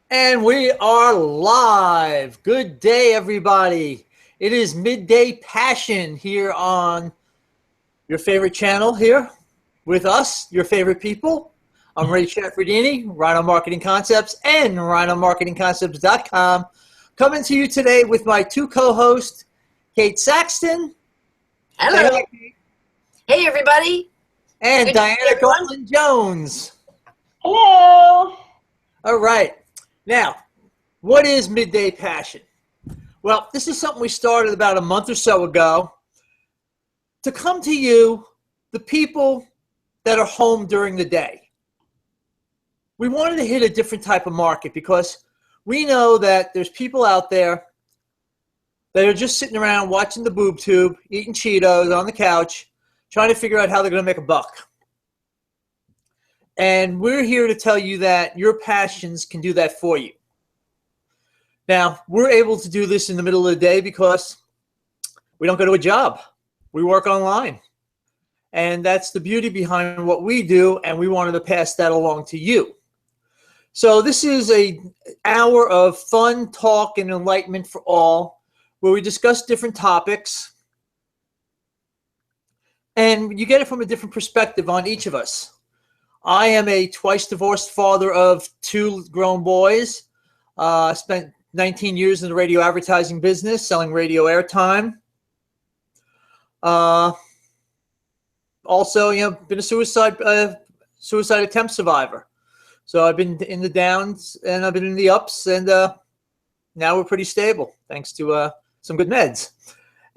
And we are live. Good day, everybody. It is Midday Passion here on your favorite channel here with us, your favorite people. I'm Ray Ciafardini, Rhino Marketing Concepts and rhinomarketingconcepts.com. Coming to you today with my two co-hosts, Cate Saxton. Hello. Hey, everybody. And Diana Gartland Jones. Hello. All right. Now, what is Midday Passion? Well, this is something we started about a month or so ago to come to you, the people that are home during the day. We wanted to hit a different type of market because we know that there's people out there that are just sitting around watching the boob tube, eating Cheetos on the couch, trying to figure out how they're going to make a buck. And we're here to tell you that your passions can do that for you. Now, we're able to do this in the middle of the day because we don't go to a job. We work online. And that's the beauty behind what we do, and we wanted to pass that along to you. So this is an hour of fun talk and enlightenment for all, where we discuss different topics. And you get it from a different perspective on each of us. I am a twice divorced father of two grown boys. Spent 19 years in the radio advertising business, selling radio airtime. Also, been a suicide attempt survivor. So I've been in the downs and I've been in the ups, and now we're pretty stable thanks to some good meds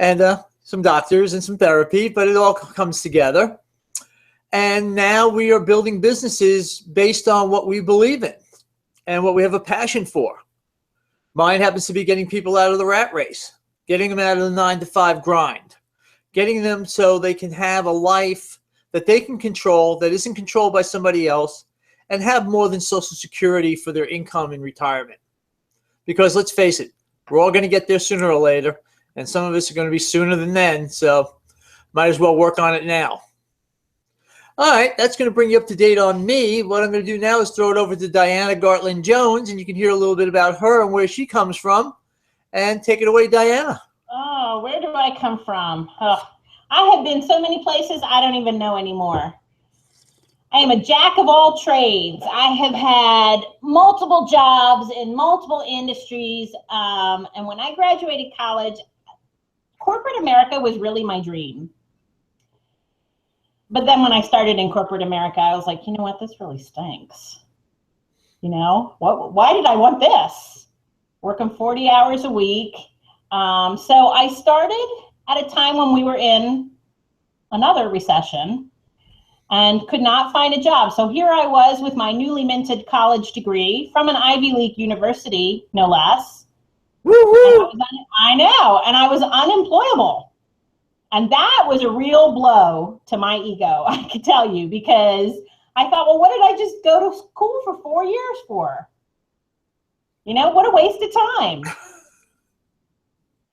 and some doctors and some therapy, but it all comes together. And now we are building businesses based on what we believe in and what we have a passion for. Mine happens to be getting people out of the rat race, getting them out of the 9-to-5 grind, getting them so they can have a life that they can control, that isn't controlled by somebody else, and have more than Social Security for their income in retirement. Because let's face it, we're all going to get there sooner or later, and some of us are going to be sooner than then, so might as well work on it now. All right, that's going to bring you up to date on me. What I'm going to do now is throw it over to Diana Gartland Jones, and you can hear a little bit about her and where she comes from. And take it away, Diana. Oh, where do I come from? Oh, I have been so many places I don't even know anymore. I am a jack of all trades. I have had multiple jobs in multiple industries. And when I graduated college, corporate America was really my dream. But then when I started in corporate America, I was like, you know what, this really stinks. Why did I want this? Working 40 hours a week. So I started at a time when we were in another recession and could not find a job. So here I was with my newly minted college degree from an Ivy League university, no less. Woo-woo! I know, and I was unemployable. And that was a real blow to my ego, I could tell you, because I thought, well, what did I just go to school for 4 years for? What a waste of time.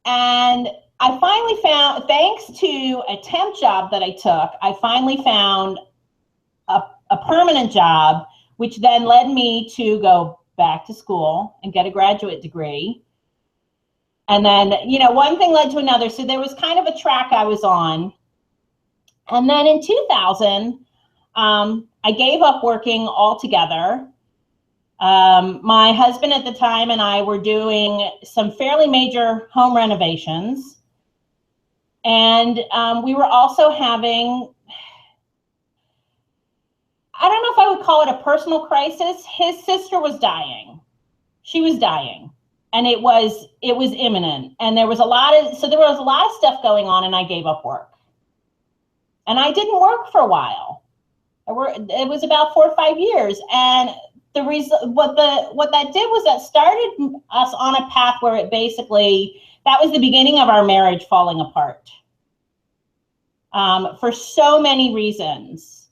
And I finally found, thanks to a temp job that I took, I finally found a permanent job, which then led me to go back to school and get a graduate degree. And then, one thing led to another. So there was kind of a track I was on. And then in 2000, I gave up working altogether. My husband at the time and I were doing some fairly major home renovations. And we were also having, I don't know if I would call it a personal crisis. His sister was dying. She was dying. And it was imminent, and there was a lot of stuff going on, and I gave up work. And I didn't work for a while. It was about 4 or 5 years, and the reason what that did was that started us on a path where that was the beginning of our marriage falling apart. For so many reasons,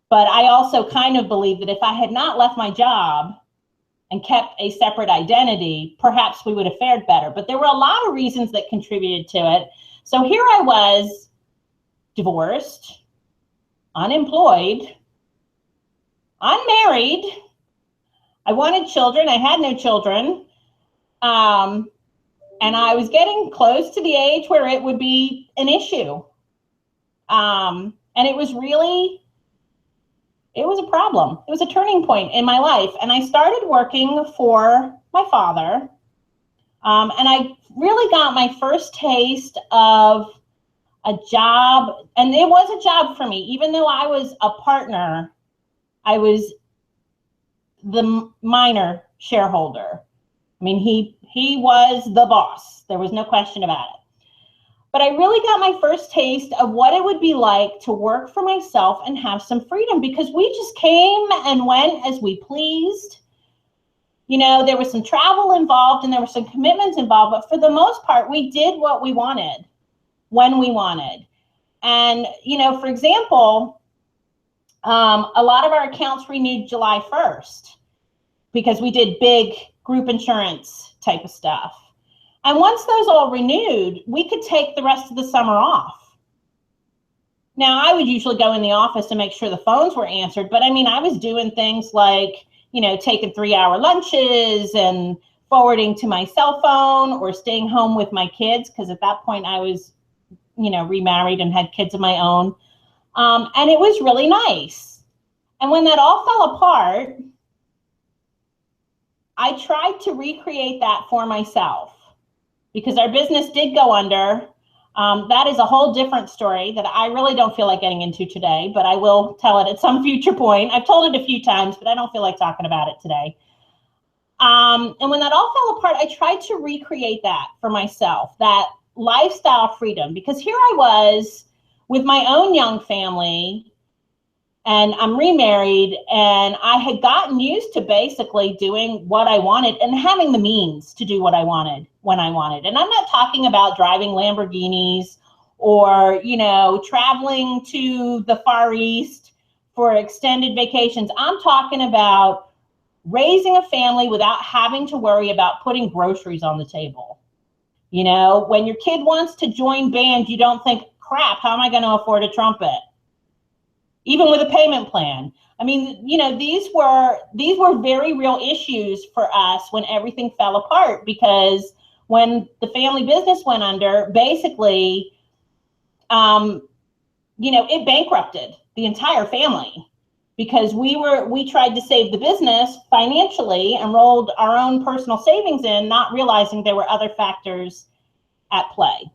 but I also kind of believe that if I had not left my job and kept a separate identity, perhaps we would have fared better. But there were a lot of reasons that contributed to it. So here I was, divorced, unemployed, unmarried, I wanted children. I had no children. And I was getting close to the age where it would be an issue. And it was a problem. It was a turning point in my life. And I started working for my father. And I really got my first taste of a job. And it was a job for me. Even though I was a partner, I was the minor shareholder. I mean, he was the boss. There was no question about it. But I really got my first taste of what it would be like to work for myself and have some freedom, because we just came and went as we pleased. You know, there was some travel involved and there were some commitments involved, but for the most part, we did what we wanted when we wanted. And, you know, for example, a lot of our accounts renewed July 1st because we did big group insurance type of stuff. And once those all renewed, we could take the rest of the summer off. Now, I would usually go in the office to make sure the phones were answered, but I mean, I was doing things like, you know, taking 3-hour lunches and forwarding to my cell phone or staying home with my kids, because at that point I was, you know, remarried and had kids of my own. And it was really nice. And when that all fell apart, I tried to recreate that for myself, because our business did go under. That is a whole different story that I really don't feel like getting into today, but I will tell it at some future point. I've told it a few times, but I don't feel like talking about it today. And when that all fell apart, I tried to recreate that for myself, that lifestyle freedom, because here I was with my own young family, and I'm remarried, and I had gotten used to basically doing what I wanted and having the means to do what I wanted when I wanted. And I'm not talking about driving Lamborghinis or, you know, traveling to the Far East for extended vacations. I'm talking about raising a family without having to worry about putting groceries on the table. You know, when your kid wants to join band, you don't think, crap, how am I going to afford a trumpet? Even with a payment plan. I mean, you know, these were very real issues for us when everything fell apart, because when the family business went under, basically, you know, it bankrupted the entire family, because we tried to save the business financially and rolled our own personal savings in, not realizing there were other factors at play.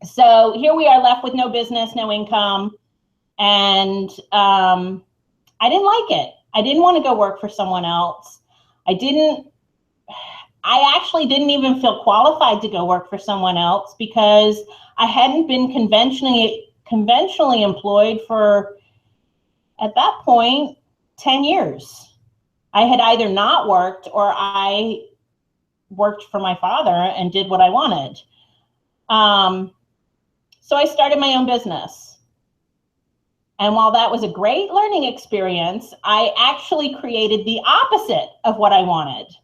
So here we are left with no business, no income. And I didn't like it. I didn't want to go work for someone else. I actually didn't even feel qualified to go work for someone else, because I hadn't been conventionally employed for, at that point, 10 years. I had either not worked or I worked for my father and did what I wanted. So I started my own business. And while that was a great learning experience, I actually created the opposite of what I wanted,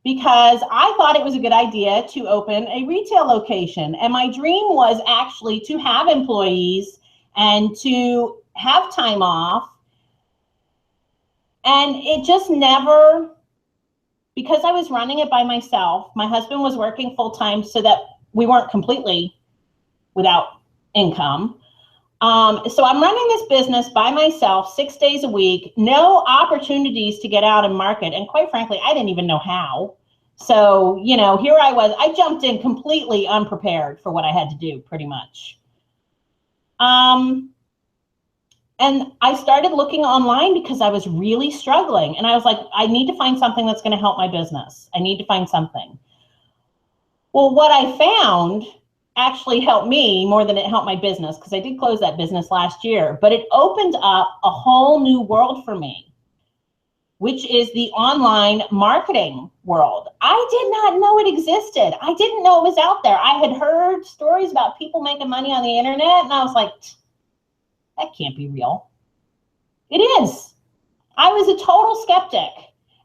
because I thought it was a good idea to open a retail location. And my dream was actually to have employees and to have time off. And it just never, because I was running it by myself, my husband was working full time so that we weren't completely without income. So I'm running this business by myself 6 days a week, no opportunities to get out and market. And quite frankly, I didn't even know how. So, you know, here I was, I jumped in completely unprepared for what I had to do, pretty much. And I started looking online because I was really struggling. And I was like, I need to find something that's going to help my business. I need to find something. Well, what I found actually helped me more than it helped my business, because I did close that business last year, but it opened up a whole new world for me, which is the online marketing world. I did not know it existed. I didn't know it was out there. I had heard stories about people making money on the internet, and I was like, that can't be real. It is. I was a total skeptic.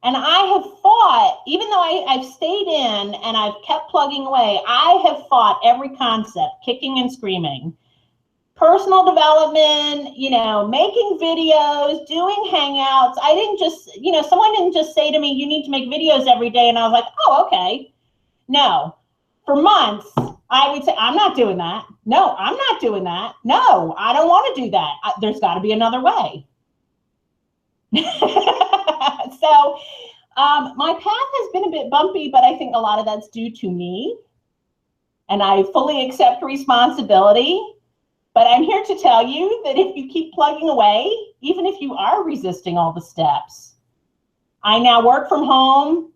And I have fought, even though I've stayed in and I've kept plugging away, I have fought every concept, kicking and screaming, personal development, making videos, doing hangouts. I didn't just, someone didn't just say to me, you need to make videos every day. And I was like, oh, okay. No, for months, I would say, I'm not doing that. No, I'm not doing that. No, I don't want to do that. There's got to be another way. So my path has been a bit bumpy, but I think a lot of that's due to me. And I fully accept responsibility. But I'm here to tell you that if you keep plugging away, even if you are resisting all the steps, I now work from home.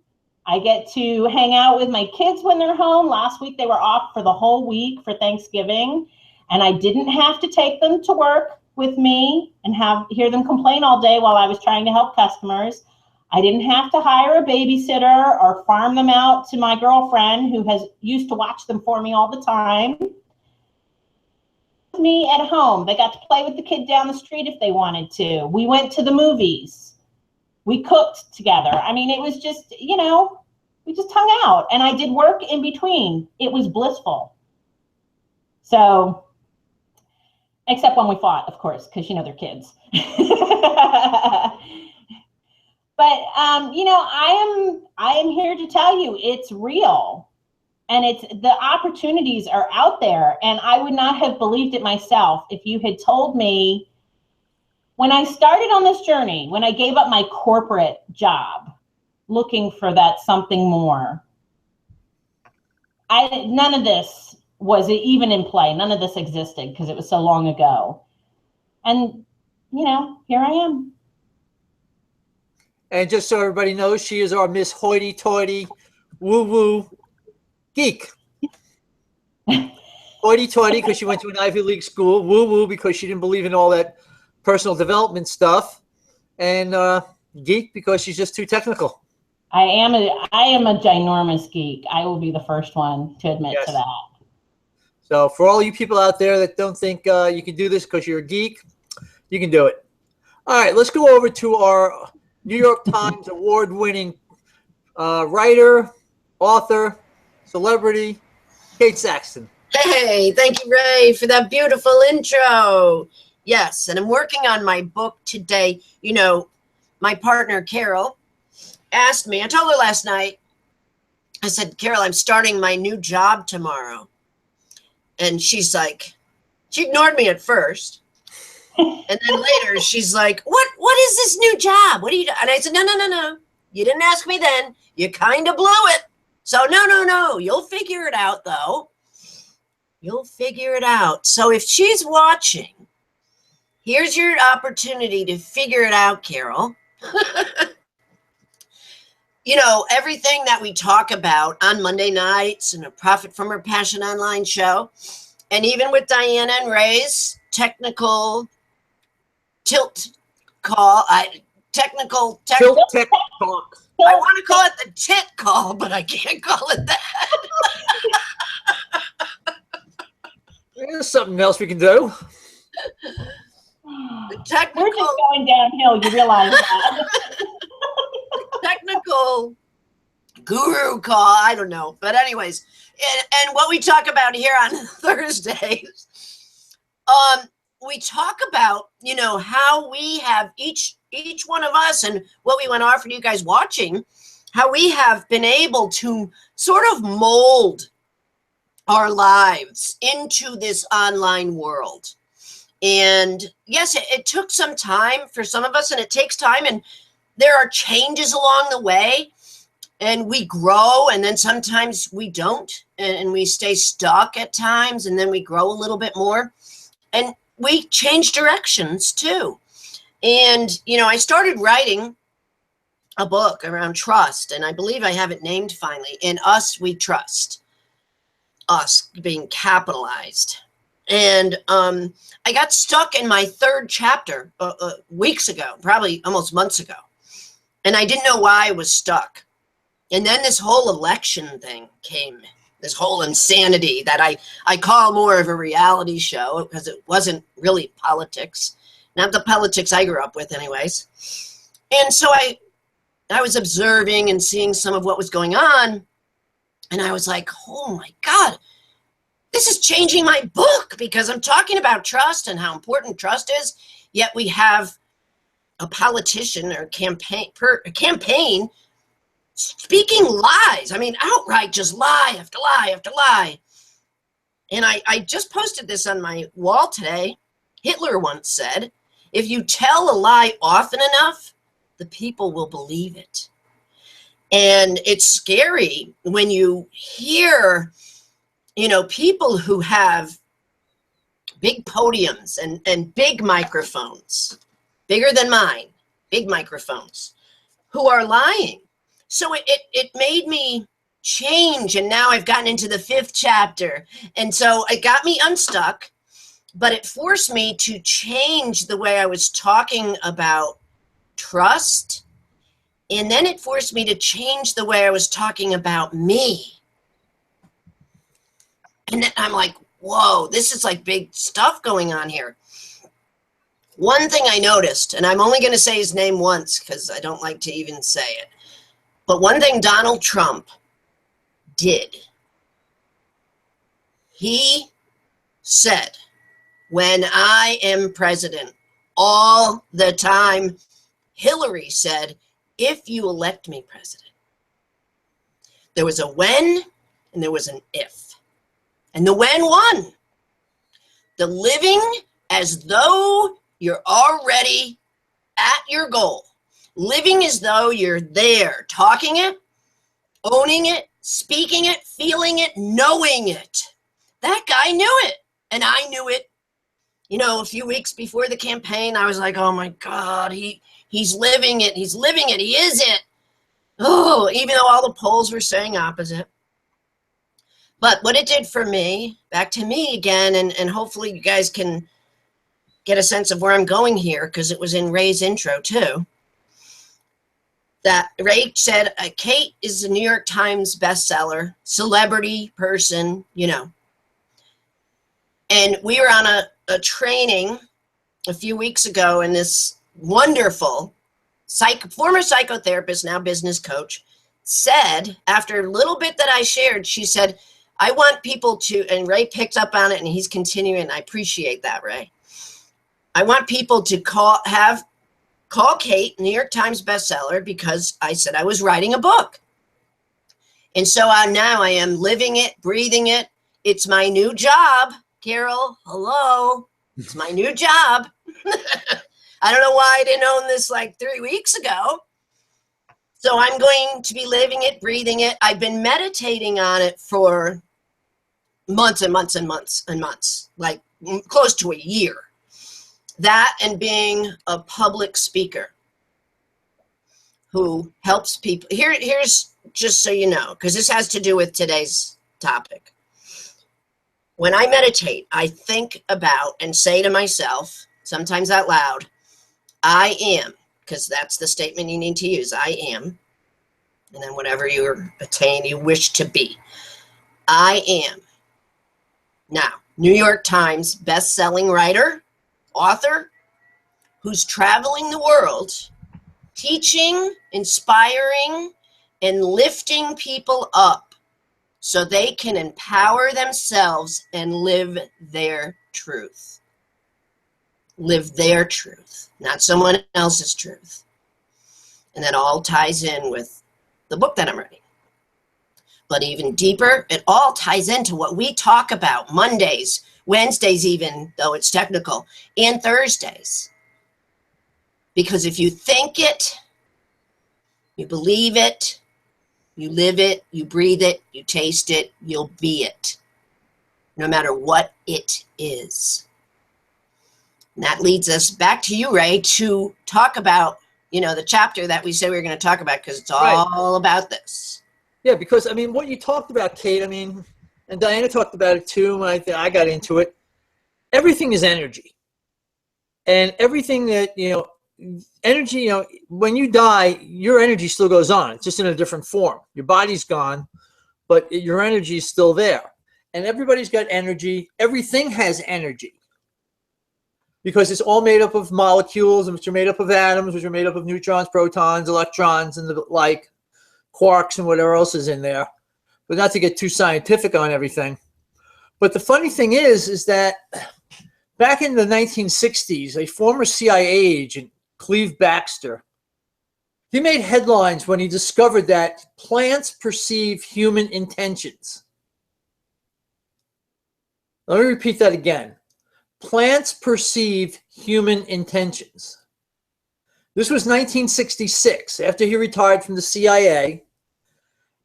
I get to hang out with my kids when they're home. Last week, they were off for the whole week for Thanksgiving, and I didn't have to take them to work with me and hear them complain all day while I was trying to help customers. I didn't have to hire a babysitter or farm them out to my girlfriend who used to watch them for me all the time. Me at home. They got to play with the kid down the street if they wanted to. We went to the movies. We cooked together. I mean, it was just, we just hung out, and I did work in between. It was blissful. So, except when we fought, of course, because, they're kids. But, I am here to tell you it's real. And the opportunities are out there. And I would not have believed it myself if you had told me when I started on this journey, when I gave up my corporate job, looking for that something more. None of this was even in play. None of this existed because it was so long ago. And, here I am. And just so everybody knows, she is our Miss Hoity-Toity Woo-Woo Geek. Hoity-toity because she went to an Ivy League school. Woo-woo because she didn't believe in all that personal development stuff. And geek because she's just too technical. I am a ginormous geek. I will be the first one to admit to that. So for all you people out there that don't think you can do this because you're a geek, you can do it. All right, let's go over to our New York Times award-winning writer, author, celebrity, Cate Saxton. Hey, thank you, Ray, for that beautiful intro. Yes, and I'm working on my book today. My partner, Carol, asked me, I told her last night, I said, Carol, I'm starting my new job tomorrow. And she's like, she ignored me at first. And then later she's like, what is this new job? What are you doing? And I said, no. You didn't ask me then. You kind of blew it. So no. You'll figure it out, though. You'll figure it out. So if she's watching, here's your opportunity to figure it out, Carol. Everything that we talk about on Monday nights and a Profit from Her Passion online show, and even with Diana and Ray's technical tilt call, technical tech talk. I want to call it the tit call, but I can't call it that. There's something else we can do. The technical, we're just going downhill, you realize that. Technical guru call, I don't know. But anyways, and what we talk about here on Thursdays, we talk about, how we have each one of us, and what we want to offer to you guys watching, how we have been able to sort of mold our lives into this online world. And yes, it took some time for some of us, and it takes time, and there are changes along the way, and we grow, and then sometimes we don't, and we stay stuck at times, and then we grow a little bit more, and we change directions too. And, I started writing a book around trust, and I believe I have it named finally, In Us We Trust. Us being capitalized. And I got stuck in my third chapter weeks ago, probably almost months ago. And I didn't know why I was stuck. And then this whole election thing came, this whole insanity that I call more of a reality show, because it wasn't really politics. Not the politics I grew up with anyways. And so I was observing and seeing some of what was going on. And I was like, oh my God, this is changing my book because I'm talking about trust and how important trust is. Yet we have a politician or a campaign speaking lies. I mean, outright just lie after lie after lie. And I just posted this on my wall today. Hitler once said, if you tell a lie often enough, the people will believe it. And it's scary when you hear, you know, people who have big podiums and big microphones, bigger than mine, big microphones, who are lying. So it made me change, and now I've gotten into the 5th chapter. And so it got me unstuck, but it forced me to change the way I was talking about trust. And then it forced me to change the way I was talking about me. And then I'm like, whoa, this is like big stuff going on here. One thing I noticed, and I'm only going to say his name once because I don't like to even say it, but one thing Donald Trump did, he said, when I am president, all the time, Hillary said, if you elect me president. There was a when and there was an if. And the when won. The living as though you're already at your goal. Living as though you're there, talking it, owning it, speaking it, feeling it, knowing it. That guy knew it, and I knew it. You know, a few weeks before the campaign, I was like, oh my God, he's living it, he's living it, he is it. Oh, even though all the polls were saying opposite. But what it did for me, back to me again, and hopefully you guys can get a sense of where I'm going here, because it was in Ray's intro too, that Ray said, Cate is a New York Times bestseller, celebrity person, you know. And we were on a training a few weeks ago, and this wonderful former psychotherapist, now business coach, said, after a little bit that I shared, she said, I want people to, and Ray picked up on it, and he's continuing. I appreciate that, Ray. I want people to call Cate, New York Times bestseller, because I said I was writing a book. And so now I am living it, breathing it. It's my new job, Carol. Hello. It's my new job. I don't know why I didn't own this like 3 weeks ago. So I'm going to be living it, breathing it. I've been meditating on it for months and months and months and months, like close to a year. That and being a public speaker who helps people. Here's just so you know, because this has to do with today's topic. When I meditate, I think about and say to myself, sometimes out loud, I am, because that's the statement you need to use. I am. And then whatever you wish to be. I am. Now, New York Times best-selling writer, author, who's traveling the world, teaching, inspiring, and lifting people up so they can empower themselves and live their truth. Live their truth, not someone else's truth. And that all ties in with the book that I'm writing. But even deeper, it all ties into what we talk about Mondays, Wednesdays even, though it's technical, and Thursdays. Because if you think it, you believe it, you live it, you breathe it, you taste it, you'll be it, no matter what it is. And that leads us back to you, Ray, to talk about, you know, the chapter that we said we were going to talk about, because it's all about this. Yeah, because, I mean, what you talked about, Cate, I mean, and Diana talked about it too when I got into it. Everything is energy. And everything that, you know, energy, you know, when you die, your energy still goes on. It's just in a different form. Your body's gone, but your energy is still there. And everybody's got energy. Everything has energy. Because it's all made up of molecules, which are made up of atoms, which are made up of neutrons, protons, electrons, and the like, quarks and whatever else is in there. But not to get too scientific on everything. But the funny thing is that back in the 1960s, a former CIA agent, Cleve Baxter, he made headlines when he discovered that plants perceive human intentions. Let me repeat that again. Plants perceive human intentions. This was 1966, after he retired from the CIA.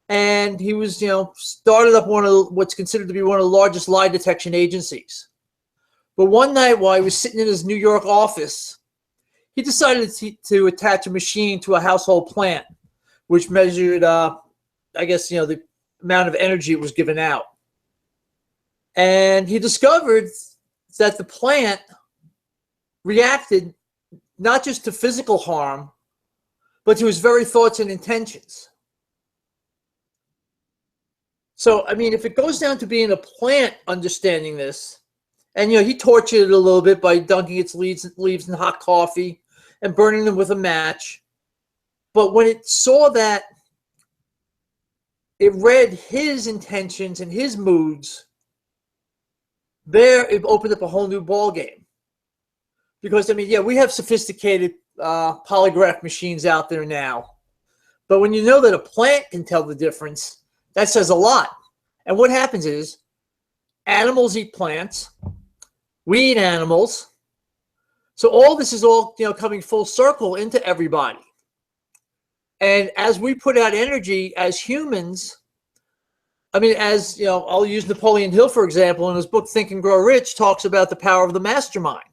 And he was, started up one of what's considered to be one of the largest lie detection agencies. But one night while he was sitting in his New York office, he decided to attach a machine to a household plant, which measured, the amount of energy it was given out. And he discovered that the plant reacted not just to physical harm, but to his very thoughts and intentions. So, I mean, if it goes down to being a plant understanding this, and, he tortured it a little bit by dunking its leaves in hot coffee and burning them with a match. But when it saw that it read his intentions and his moods, there it opened up a whole new ball game. Because, I mean, yeah, we have sophisticated polygraph machines out there now. But when you know that a plant can tell the difference, that says a lot. And what happens is animals eat plants. We eat animals. So all this is all, coming full circle into everybody. And as we put out energy as humans, I mean, as, I'll use Napoleon Hill, for example, in his book, Think and Grow Rich, talks about the power of the mastermind.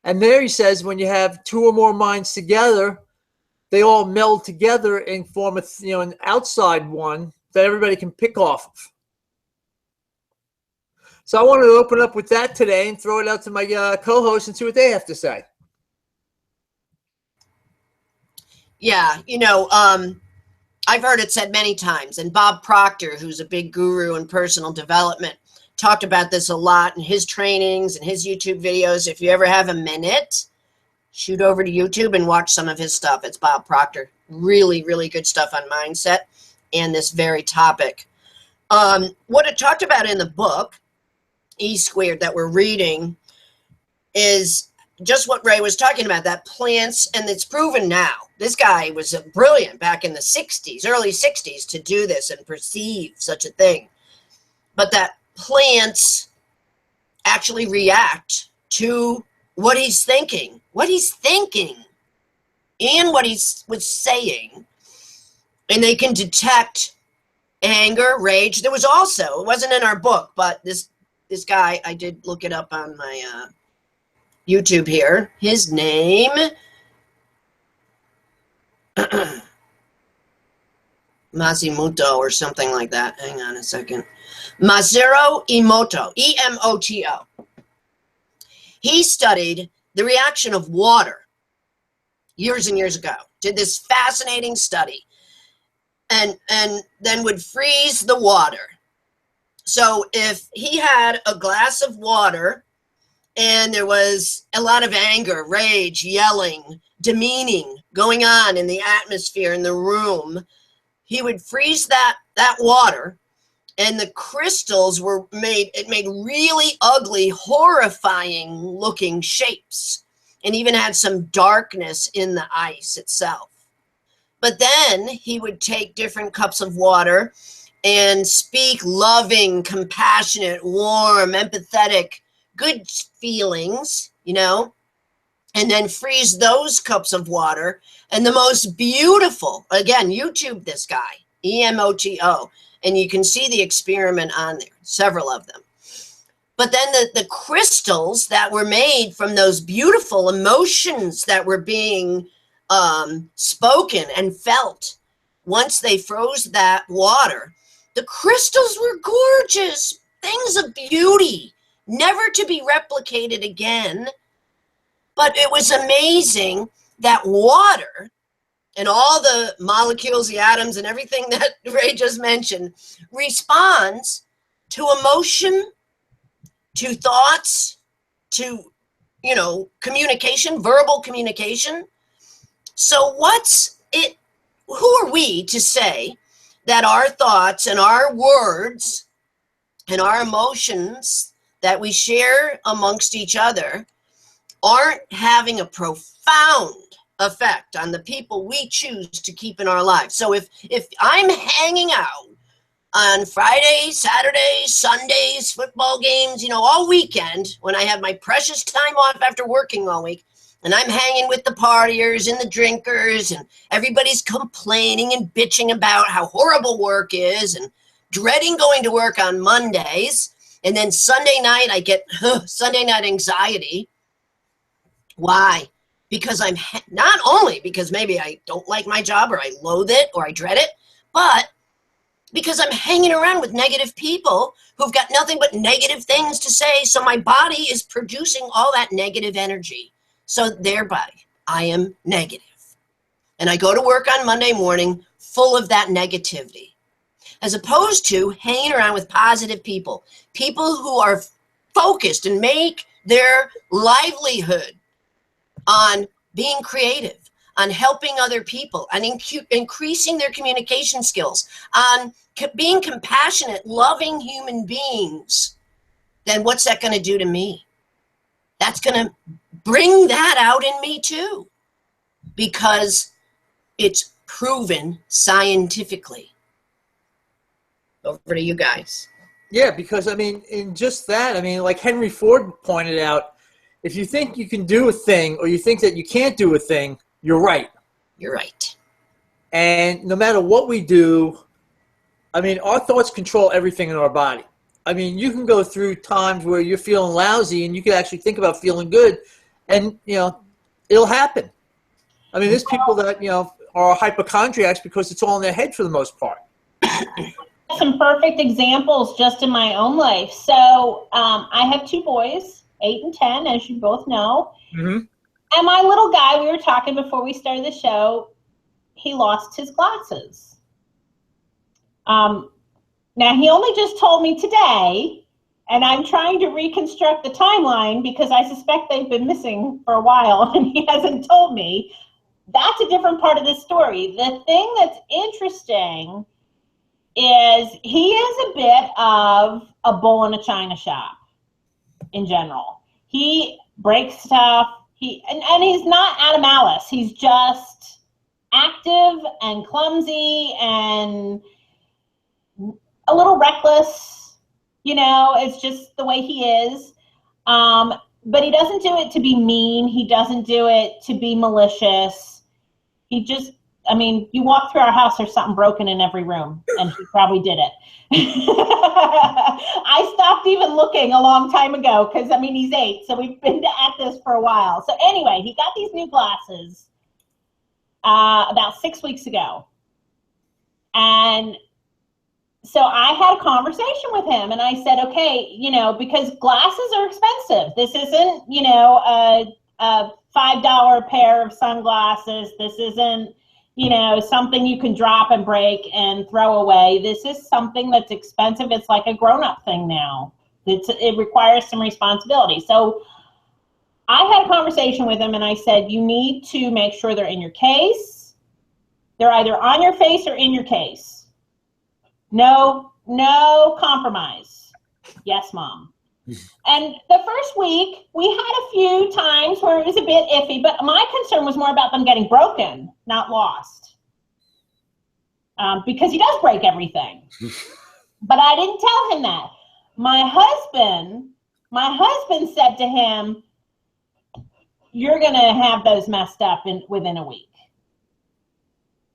And there he says, when you have two or more minds together, they all meld together and form an outside one that everybody can pick off of. So I wanted to open up with that today and throw it out to my co-hosts and see what they have to say. Yeah, I've heard it said many times, and Bob Proctor, who's a big guru in personal development, talked about this a lot in his trainings and his YouTube videos. If you ever have a minute, shoot over to YouTube and watch some of his stuff. It's Bob Proctor. Really, really good stuff on mindset and this very topic. What it talked about in the book, E Squared, that we're reading, is just what Ray was talking about, that plants, and it's proven now. This guy was brilliant back in the 60s, early 60s, to do this and perceive such a thing. But that plants actually react to what he's thinking, and what he was saying. And they can detect anger, rage. There was also, it wasn't in our book, but this guy, I did look it up on my YouTube here. His name, Masamoto or something like that. Hang on a second. Masaru Emoto, E-M-O-T-O. He studied the reaction of water years and years ago. Did this fascinating study. And then would freeze the water. So if he had a glass of water and there was a lot of anger, rage, yelling, demeaning going on in the atmosphere in the room, he would freeze that water, and the crystals made really ugly, horrifying looking shapes, and even had some darkness in the ice itself. But then he would take different cups of water and speak loving, compassionate, warm, empathetic, good feelings, and then freeze those cups of water. And the most beautiful, again, YouTube this guy, E-M-O-T-O, and you can see the experiment on there, several of them. But then the crystals that were made from those beautiful emotions that were being spoken and felt, once they froze that water, the crystals were gorgeous, things of beauty, never to be replicated again. But it was amazing that water and all the molecules, the atoms, and everything that Ray just mentioned responds to emotion, to thoughts, to, communication, verbal communication. So who are we to say that our thoughts and our words and our emotions that we share amongst each other aren't having a profound effect on the people we choose to keep in our lives. So if I'm hanging out on Fridays, Saturdays, Sundays, football games, all weekend, when I have my precious time off after working all week, and I'm hanging with the partiers and the drinkers, and everybody's complaining and bitching about how horrible work is and dreading going to work on Mondays, and then Sunday night I get Sunday night anxiety. Why? Because I'm not only because maybe I don't like my job or I loathe it or I dread it, but because I'm hanging around with negative people who've got nothing but negative things to say. So my body is producing all that negative energy. So thereby I am negative. And I go to work on Monday morning full of that negativity, as opposed to hanging around with positive people, people who are focused and make their livelihood on being creative, on helping other people, on increasing their communication skills, on being compassionate, loving human beings. Then what's that going to do to me? That's going to bring that out in me too, because it's proven scientifically. Over to you guys. Yeah, because in just that, like Henry Ford pointed out, if you think you can do a thing or you think that you can't do a thing, you're right. You're right. And no matter what we do, our thoughts control everything in our body. You can go through times where you're feeling lousy and you can actually think about feeling good, and, it'll happen. There's people that, are hypochondriacs because it's all in their head for the most part. Some perfect examples just in my own life. So I have two boys, 8 and 10, as you both know. Mm-hmm. And my little guy, we were talking before we started the show, he lost his glasses. Now, he only just told me today, and I'm trying to reconstruct the timeline because I suspect they've been missing for a while, and he hasn't told me. That's a different part of the story. The thing that's interesting is he is a bit of a bull in a china shop in general. He breaks stuff. And he's not out of malice. He's just active and clumsy and a little reckless. It's just the way he is. But he doesn't do it to be mean. He doesn't do it to be malicious. He just, you walk through our house, there's something broken in every room, and he probably did it. I stopped even looking a long time ago because, he's 8, so we've been at this for a while. So anyway, he got these new glasses about 6 weeks ago. And so I had a conversation with him, and I said, okay, because glasses are expensive. This isn't, a $5 pair of sunglasses. This isn't, something you can drop and break and throw away. This is something that's expensive. It's like a grown-up thing now. It requires some responsibility. So I had a conversation with him, and I said, you need to make sure they're in your case. They're either on your face or in your case. No compromise. Yes, Mom. And the first week, we had a few times where it was a bit iffy, but my concern was more about them getting broken, not lost. Because he does break everything. But I didn't tell him that. My husband said to him, you're going to have those messed up within a week.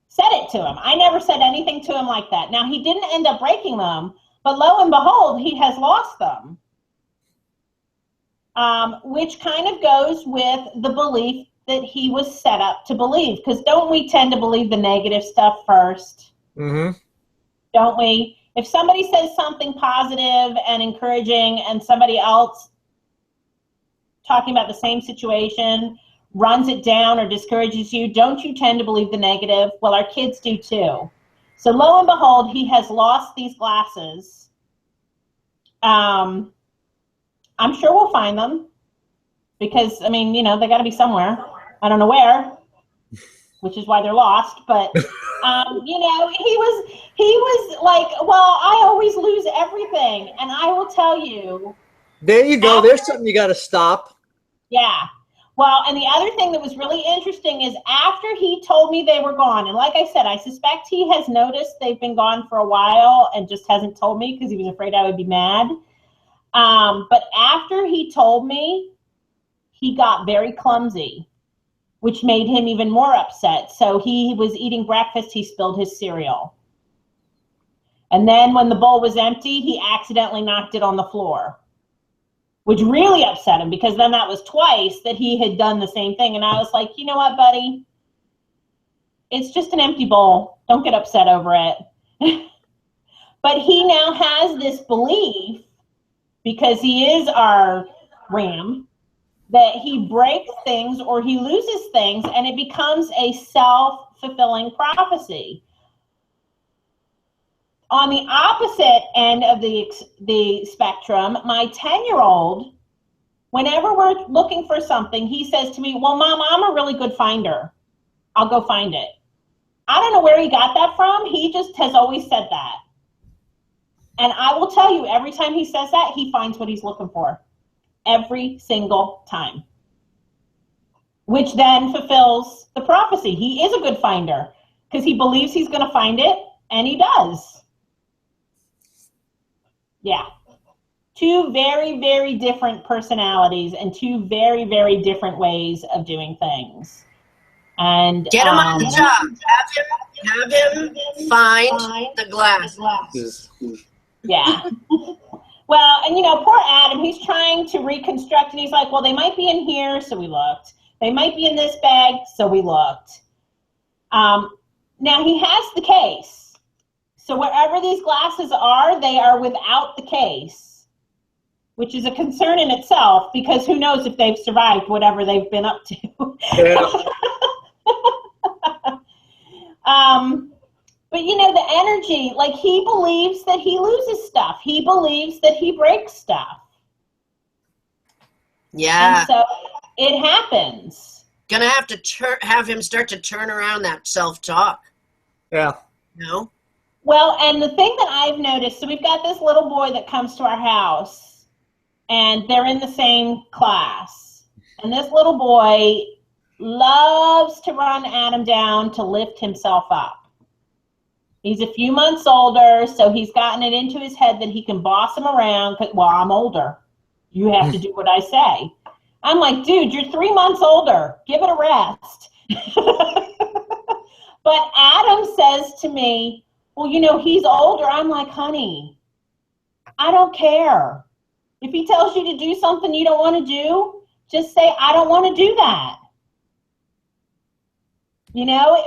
Said it to him. I never said anything to him like that. Now, he didn't end up breaking them, but lo and behold, he has lost them. Which kind of goes with the belief that he was set up to believe. Because don't we tend to believe the negative stuff first? Mm-hmm. Don't we? If somebody says something positive and encouraging and somebody else talking about the same situation runs it down or discourages you, don't you tend to believe the negative? Well, our kids do too. So lo and behold, he has lost these glasses. I'm sure we'll find them because, they got to be somewhere. I don't know where, which is why they're lost. But, he was like, well, I always lose everything. And I will tell you. There you go. There's something you got to stop. Yeah. Well, and the other thing that was really interesting is after he told me they were gone, and like I said, I suspect he has noticed they've been gone for a while and just hasn't told me because he was afraid I would be mad. But after he told me, he got very clumsy, which made him even more upset. So he was eating breakfast, he spilled his cereal. And then when the bowl was empty, he accidentally knocked it on the floor, which really upset him because then that was twice that he had done the same thing. And I was like, you know what, buddy? It's just an empty bowl. Don't get upset over it. But he now has this belief, because he is our Ram, that he breaks things or he loses things, and it becomes a self-fulfilling prophecy. On the opposite end of the spectrum, my 10-year-old, whenever we're looking for something, he says to me, well, Mom, I'm a really good finder. I'll go find it. I don't know where he got that from. He just has always said that. And I will tell you, every time he says that, he finds what he's looking for. Every single time. Which then fulfills the prophecy. He is a good finder because he believes he's going to find it, and he does. Yeah. Two very, very different personalities and two very, very different ways of doing things. And get him on the job. Have him find the glasses. Yeah. Well, and poor Adam, he's trying to reconstruct, and he's like, well, they might be in here, so we looked. They might be in this bag, so we looked. Now he has the case. So wherever these glasses are, they are without the case, which is a concern in itself, because who knows if they've survived whatever they've been up to. Yeah. But the energy, like he believes that he loses stuff. He believes that he breaks stuff. Yeah. And so it happens. Gonna have to have him start to turn around that self-talk. Yeah. No? Well, and the thing that I've noticed, so we've got this little boy that comes to our house, and they're in the same class. And this little boy loves to run Adam down to lift himself up. He's a few months older, so he's gotten it into his head that he can boss him around. Well, I'm older. You have to do what I say. I'm like, dude, you're 3 months older. Give it a rest. But Adam says to me, well, he's older. I'm like, honey, I don't care. If he tells you to do something you don't want to do, just say, I don't want to do that.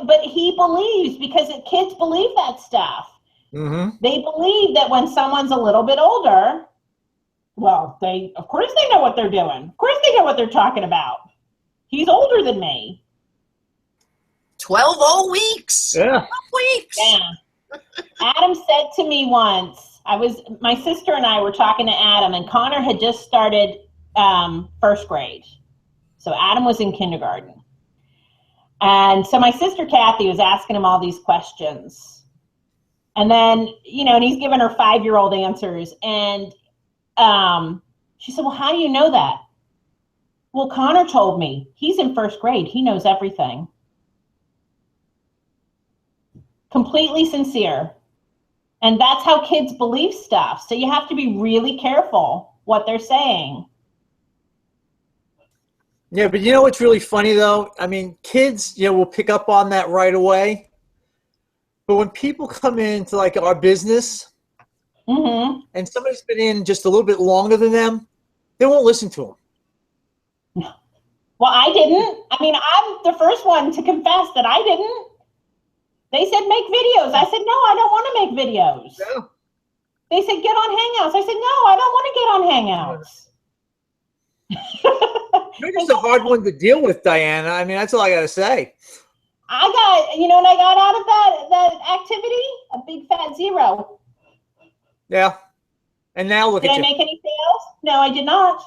But he believes, because kids believe that stuff. Mm-hmm. They believe that when someone's a little bit older, well, of course they know what they're doing. Of course they know what they're talking about. He's older than me. 12 whole weeks. Yeah. 12 weeks. Yeah. Adam said to me once, my sister and I were talking to Adam, and Connor had just started first grade. So Adam was in kindergarten. And so my sister Kathy was asking him all these questions. And then, and he's giving her 5-year-old answers. And she said, well, how do you know that? Well, Connor told me. He's in first grade. He knows everything. Completely sincere. And that's how kids believe stuff. So you have to be really careful what they're saying. Yeah, but what's really funny, though? I mean, kids, will pick up on that right away. But when people come into, like, our business, Mm-hmm. and somebody's been in just a little bit longer than them, they won't listen to them. Well, I didn't. I mean, I'm the first one to confess that I didn't. They said, make videos. I said, no, I don't want to make videos. No. They said, get on Hangouts. I said, no, I don't want to get on Hangouts. You're just a hard one to deal with, Diana. I mean, that's all I got to say. I got, what I got out of that activity? A big fat 0. Yeah. And now look at you. Did I make any sales? No, I did not.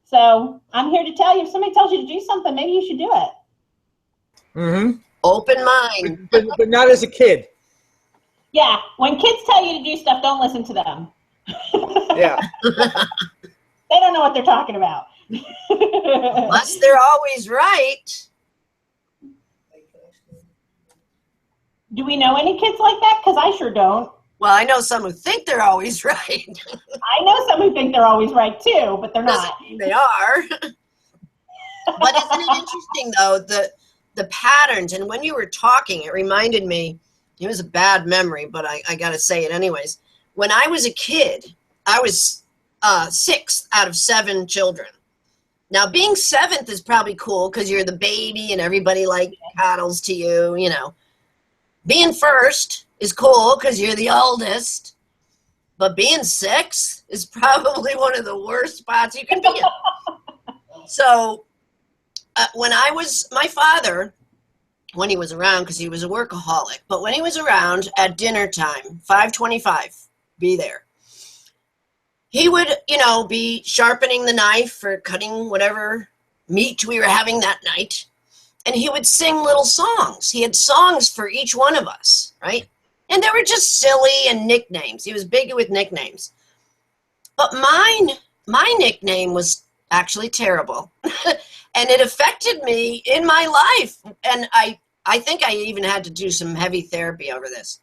So I'm here to tell you, if somebody tells you to do something, maybe you should do it. Mm-hmm. Open mind. But not as a kid. Yeah, when kids tell you to do stuff, don't listen to them. Yeah. They don't know what they're talking about. Unless they're always right. Do we know any kids like that? Because I sure don't. Well, I know some who think they're always right. I know some who think they're always right too, but they're not. They are. But isn't it interesting though, the patterns? And when you were talking, it reminded me, it was a bad memory, but I got to say it anyways. When I was a kid, I was 6th out of 7 children. Now, being 7th is probably cool because you're the baby and everybody like coddles to you, you know. Being 1st is cool because you're the oldest. But being 6th is probably one of the worst spots you can be in. So when I was, my father, when he was around, because he was a workaholic, but when he was around at dinner time, 5:25, be there. He would, you know, be sharpening the knife or cutting whatever meat we were having that night. And he would sing little songs. He had songs for each one of us, right? And they were just silly and nicknames. He was big with nicknames. But my nickname was actually terrible. And it affected me in my life. And I think I even had to do some heavy therapy over this.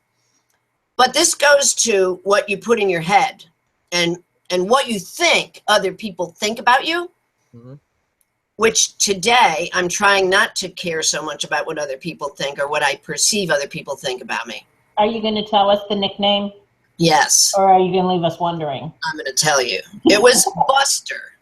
But this goes to what you put in your head and what you think other people think about you, which today I'm trying not to care so much about what other people think or what I perceive other people think about me. Are you going to tell us the nickname? Yes. Or are you going to leave us wondering? I'm going to tell you. It was Buster.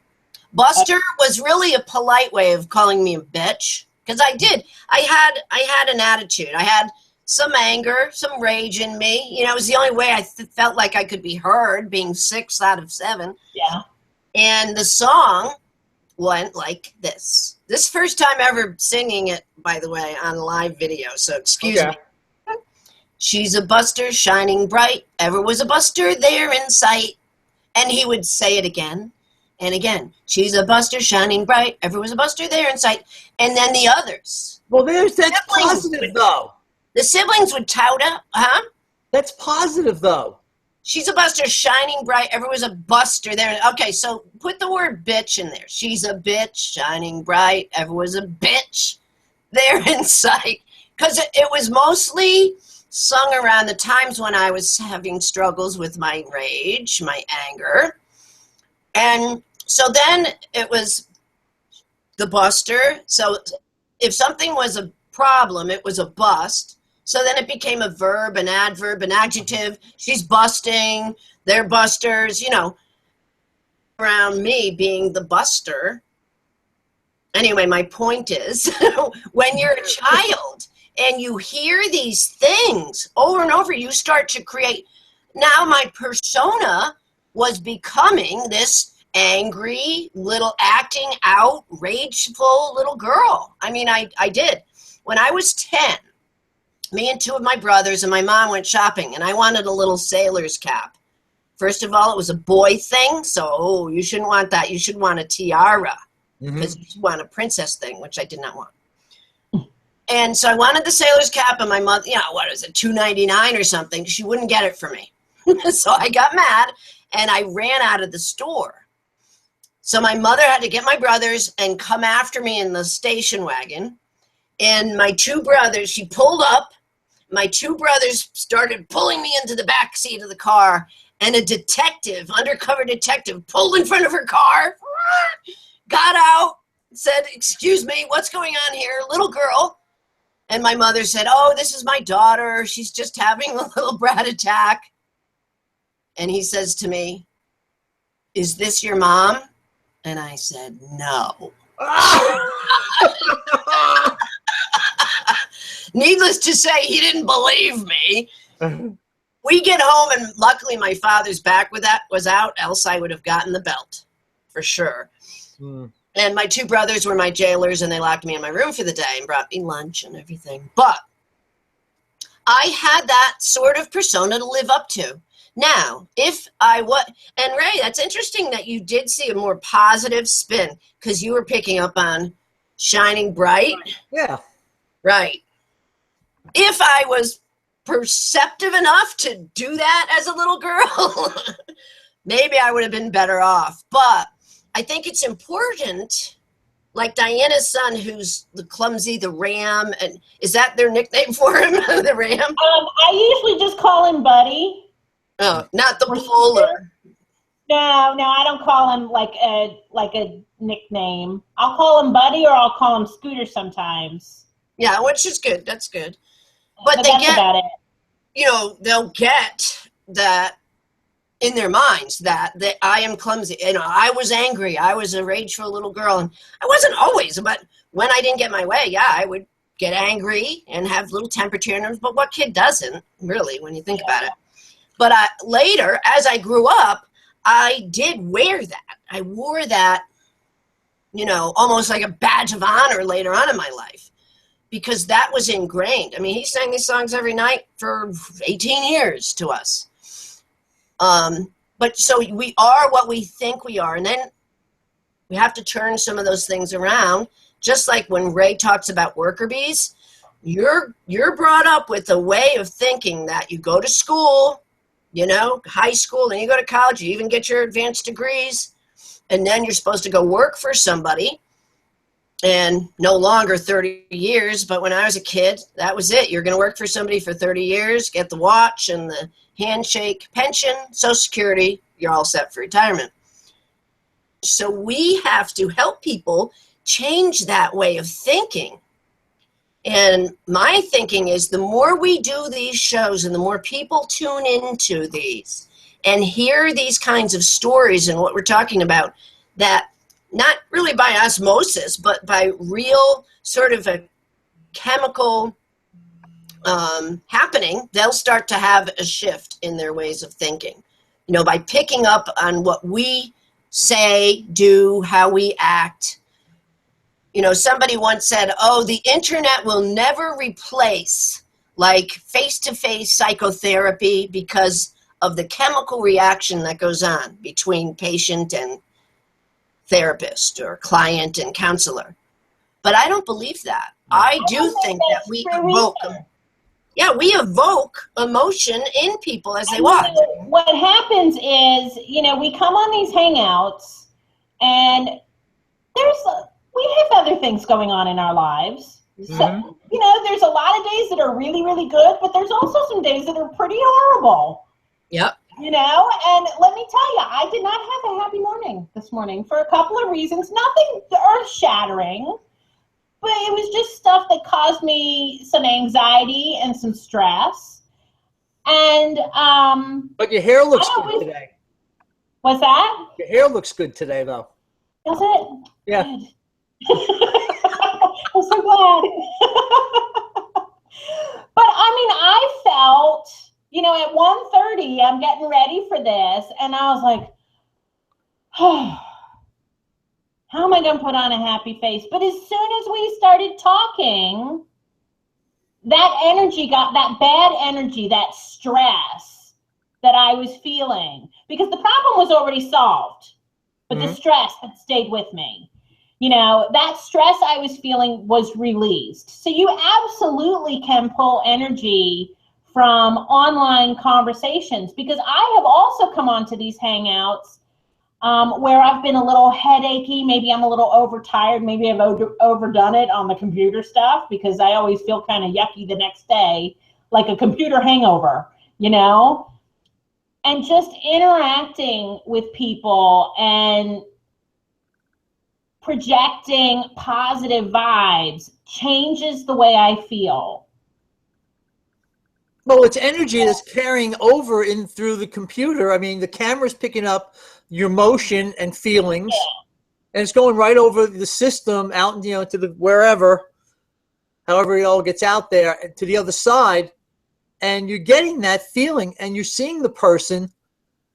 Buster was really a polite way of calling me a bitch, because I did. I had an attitude. I had some anger, some rage in me. You know, it was the only way I felt like I could be heard, being 6 out of 7. Yeah. And the song went like this. This first time ever singing it, by the way, on live video, so excuse me. She's a buster shining bright, ever was a buster there in sight. And he would say it again and again. She's a buster shining bright, ever was a buster there in sight. And then the others. Well, that's positive, though. The siblings would tout up, huh? That's positive, though. She's a buster shining bright, ever was a buster there. Okay, so put the word bitch in there. She's a bitch shining bright, ever was a bitch there in sight. Because it was mostly sung around the times when I was having struggles with my rage, my anger. And so then it was the buster. So if something was a problem, it was a bust. So then it became a verb, an adverb, an adjective. She's busting, they're busters, you know, around me being the buster. Anyway, my point is, when you're a child and you hear these things over and over, you start to create. Now my persona was becoming this angry, little acting out, rageful little girl. I mean, I did. When I was 10, me and 2 of my brothers and my mom went shopping, and I wanted a little sailor's cap. First of all, it was a boy thing, so you shouldn't want that. You should want a tiara, because you want a princess thing, which I did not want. And so I wanted the sailor's cap, and my mother, you know, what is it, $2.99 or something? She wouldn't get it for me. So I got mad, and I ran out of the store. So my mother had to get my brothers and come after me in the station wagon. And my 2 brothers, she pulled up. My 2 brothers started pulling me into the back seat of the car, and a detective, undercover detective, pulled in front of her car, got out, said, "Excuse me, what's going on here? Little girl." And my mother said, "Oh, this is my daughter. She's just having a little brat attack." And he says to me, "Is this your mom?" And I said, "No." Needless to say, he didn't believe me. We get home, and luckily my father's back was out, else I would have gotten the belt, for sure. And my 2 brothers were my jailers, and they locked me in my room for the day and brought me lunch and everything. But I had that sort of persona to live up to. Now, if I was, and Ray, that's interesting that you did see a more positive spin, because you were picking up on shining bright. Yeah. Right. If I was perceptive enough to do that as a little girl, maybe I would have been better off. But I think it's important, like Diana's son, who's the clumsy, the ram, and is that their nickname for him, the ram? I usually just call him Buddy. Oh, not the bowler. No, I don't call him like a nickname. I'll call him Buddy, or I'll call him Scooter sometimes. Yeah, which is good. That's good. But they that's get, about it. You know, they'll get that in their minds that I am clumsy. You know, I was angry. I was a rageful little girl. And I wasn't always, but when I didn't get my way, yeah, I would get angry and have little temper tantrums. But what kid doesn't, really, when you think about it? But later, as I grew up, I did wear that. I wore that, you know, almost like a badge of honor later on in my life, because that was ingrained. I mean, he sang these songs every night for 18 years to us. But so we are what we think we are. And then we have to turn some of those things around. Just like when Ray talks about worker bees, you're brought up with a way of thinking that you go to school, you know, high school, then you go to college, you even get your advanced degrees, and then you're supposed to go work for somebody. And no longer 30 years, but when I was a kid, that was it. You're going to work for somebody for 30 years, get the watch and the handshake, pension, Social Security, you're all set for retirement. So we have to help people change that way of thinking. And my thinking is the more we do these shows and the more people tune into these and hear these kinds of stories and what we're talking about, that not really by osmosis, but by real sort of a chemical happening, they'll start to have a shift in their ways of thinking. You know, by picking up on what we say, do, how we act. You know, somebody once said, oh, the internet will never replace like face-to-face psychotherapy because of the chemical reaction that goes on between patient and therapist or client and counselor. But I don't believe that. I do think that we evoke, we evoke emotion in people as they walk. What happens is, you know, we come on these hangouts and we have other things going on in our lives. So, you know, there's a lot of days that are really, really good, but there's also some days that are pretty horrible. Yep. You know, and let me tell you, I did not have a happy morning this morning for a couple of reasons. Nothing earth-shattering, but it was just stuff that caused me some anxiety and some stress. And but your hair looks good today. What's that? Your hair looks good today, though. Does it? Yeah. Good. I'm so glad. But I mean, I felt, you know, at 1:30, I'm getting ready for this, and I was like, oh, how am I going to put on a happy face? But as soon as we started talking, that energy that bad energy, that stress that I was feeling, because the problem was already solved, but the stress had stayed with me. You know, that stress I was feeling was released. So you absolutely can pull energy from online conversations, because I have also come onto these hangouts where I've been a little headachy. Maybe I'm a little overtired. Maybe I've overdone it on the computer stuff, because I always feel kind of yucky the next day, like a computer hangover, you know? And just interacting with people and projecting positive vibes changes the way I feel. Well, it's energy that's carrying over in through the computer. I mean, the camera's picking up your motion and feelings, and it's going right over the system out, you know, to the wherever, however it all gets out there, to the other side, and you're getting that feeling, and you're seeing the person.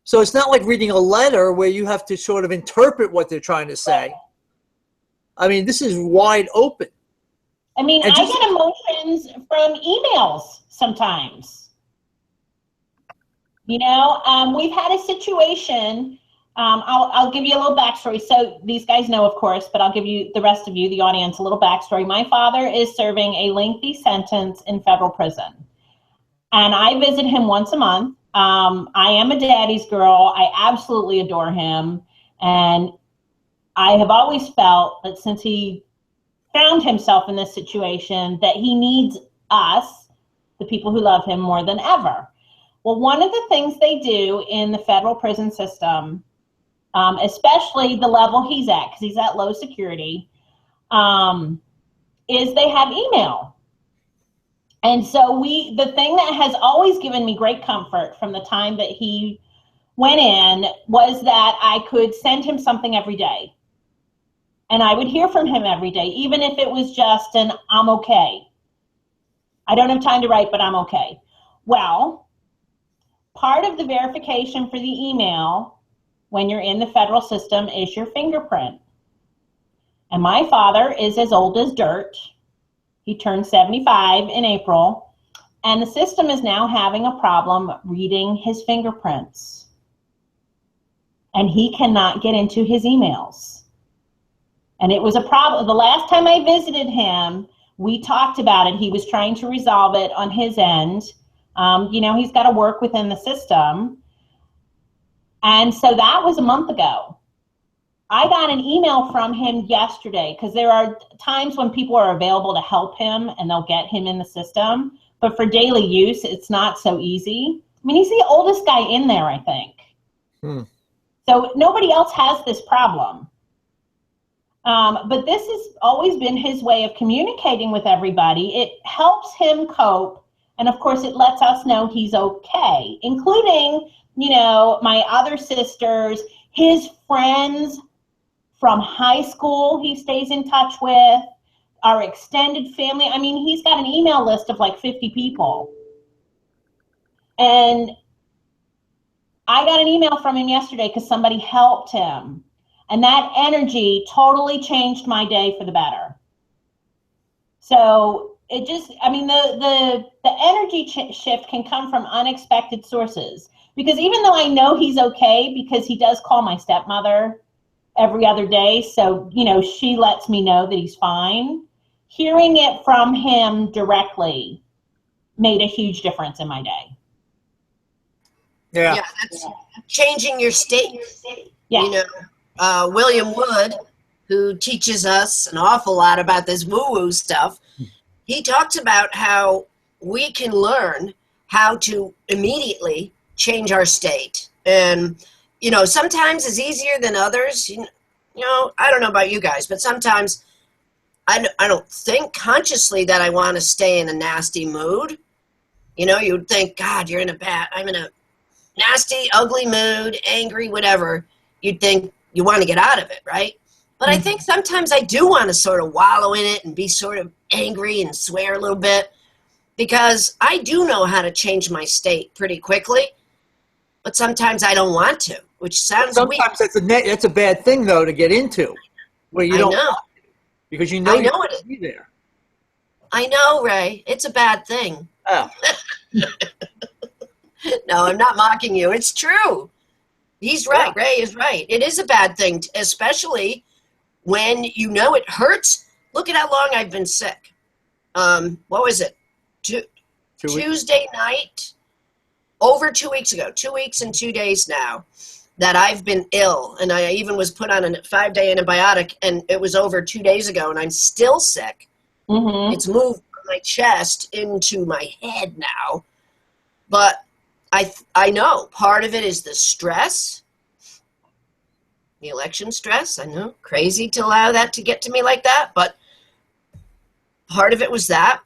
So it's not like reading a letter where you have to sort of interpret what they're trying to say. I mean, this is wide open. I mean, I get emotions from emails sometimes. You know, we've had a situation. I'll give you a little backstory. So these guys know, of course, but I'll give you, the rest of you, the audience, a little backstory. My father is serving a lengthy sentence in federal prison. And I visit him once a month. I am a daddy's girl. I absolutely adore him. And I have always felt that since he found himself in this situation, that he needs us, the people who love him, more than ever. Well, one of the things they do in the federal prison system, especially the level he's at, because he's at low security, is they have email. And so the thing that has always given me great comfort from the time that he went in was that I could send him something every day. And I would hear from him every day, even if it was just an, I'm okay. I don't have time to write, but I'm okay. Well, part of the verification for the email when you're in the federal system is your fingerprint. And my father is as old as dirt. He turned 75 in April, and the system is now having a problem reading his fingerprints. And he cannot get into his emails. And it was a problem. The last time I visited him, we talked about it. He was trying to resolve it on his end. You know, he's got to work within the system. And so that was a month ago. I got an email from him yesterday, because there are times when people are available to help him and they'll get him in the system. But for daily use, it's not so easy. I mean, he's the oldest guy in there, I think. So nobody else has this problem. But this has always been his way of communicating with everybody. It helps him cope. And of course, it lets us know he's okay, including, you know, my other sisters, his friends from high school he stays in touch with, our extended family. I mean, he's got an email list of like 50 people. And I got an email from him yesterday because somebody helped him. And that energy totally changed my day for the better. So it just, I mean, the energy shift can come from unexpected sources. Because even though I know he's okay, because he does call my stepmother every other day, so, you know, she lets me know that he's fine, hearing it from him directly made a huge difference in my day. Yeah, that's changing your state. Yeah. You know, William Wood, who teaches us an awful lot about this woo-woo stuff, he talks about how we can learn how to immediately change our state. And, you know, sometimes it's easier than others. You know, I don't know about you guys, but sometimes I don't think consciously that I want to stay in a nasty mood. You know, you'd think, God, I'm in a nasty, ugly mood, angry, whatever. You'd think you want to get out of it, right? But I think sometimes I do want to sort of wallow in it and be sort of angry and swear a little bit, because I do know how to change my state pretty quickly, but sometimes I don't want to, which sounds weird. Sometimes that's a bad thing, though, to get into, where you don't know. want to, because you know I know you're it is. be there. I know, Ray. It's a bad thing. Oh. No, I'm not mocking you. It's true. He's right. Yeah. Ray is right. It is a bad thing, especially when you know it hurts. Look at how long I've been sick. What was it? Tuesday night, over 2 weeks ago, 2 weeks and 2 days now, that I've been ill. And I even was put on a 5-day antibiotic, and it was over 2 days ago, and I'm still sick. Mm-hmm. It's moved from my chest into my head now. But I know part of it is the stress, the election stress. I know, crazy to allow that to get to me like that, but part of it was that.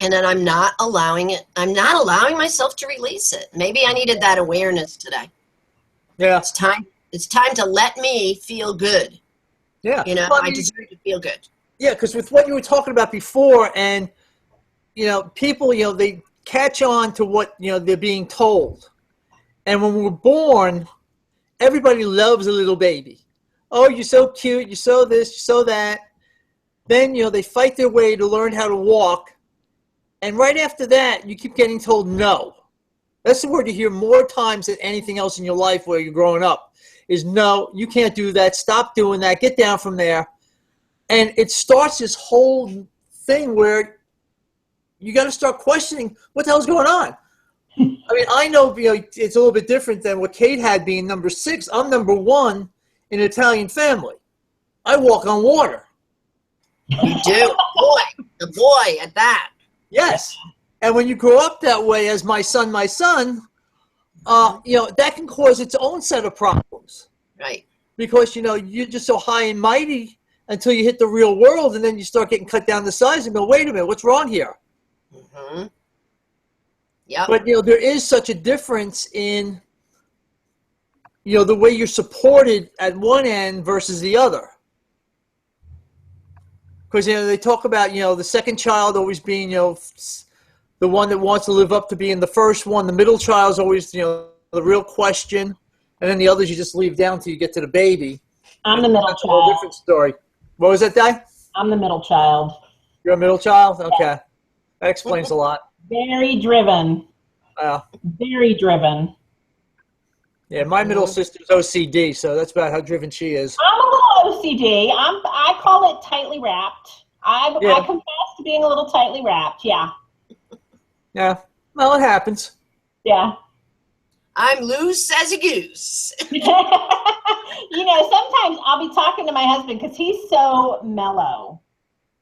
And then I'm not allowing myself to release it. Maybe I needed that awareness today. Yeah. It's time to let me feel good. Yeah. You know, well, I deserve to feel good. Yeah, because with what you were talking about before, and, you know, people, you know, they catch on to what, you know, they're being told. And when we're born, everybody loves a little baby. Oh, you're so cute, you're so this, you're so that. Then, you know, they fight their way to learn how to walk. And right after that, you keep getting told no. That's the word you hear more times than anything else in your life where you're growing up, is no, you can't do that, stop doing that, get down from there. And it starts this whole thing where you got to start questioning what the hell's going on. I mean, I know, it's a little bit different than what Cate had being number 6. I'm number 1 in an Italian family. I walk on water. You do, the boy at that. Yes, and when you grow up that way, as my son, that can cause its own set of problems. Right. Because you're just so high and mighty until you hit the real world, and then you start getting cut down to size and go, wait a minute, what's wrong here? Mm-hmm. Yep. But there is such a difference in the way you're supported at one end versus the other. Because they talk about the second child always being the one that wants to live up to being the first one. The middle child's always the real question, and then the others you just leave down till you get to the baby. I'm the middle That's a child. whole different story. What was that, Di? I'm the middle child. You're a middle child? Okay. That explains a lot. Very driven. Very driven. Yeah, my middle sister's OCD, so that's about how driven she is. I'm a little OCD. I call it tightly wrapped. I confess to being a little tightly wrapped. Yeah. Yeah. Well, it happens. Yeah. I'm loose as a goose. Sometimes I'll be talking to my husband because he's so mellow.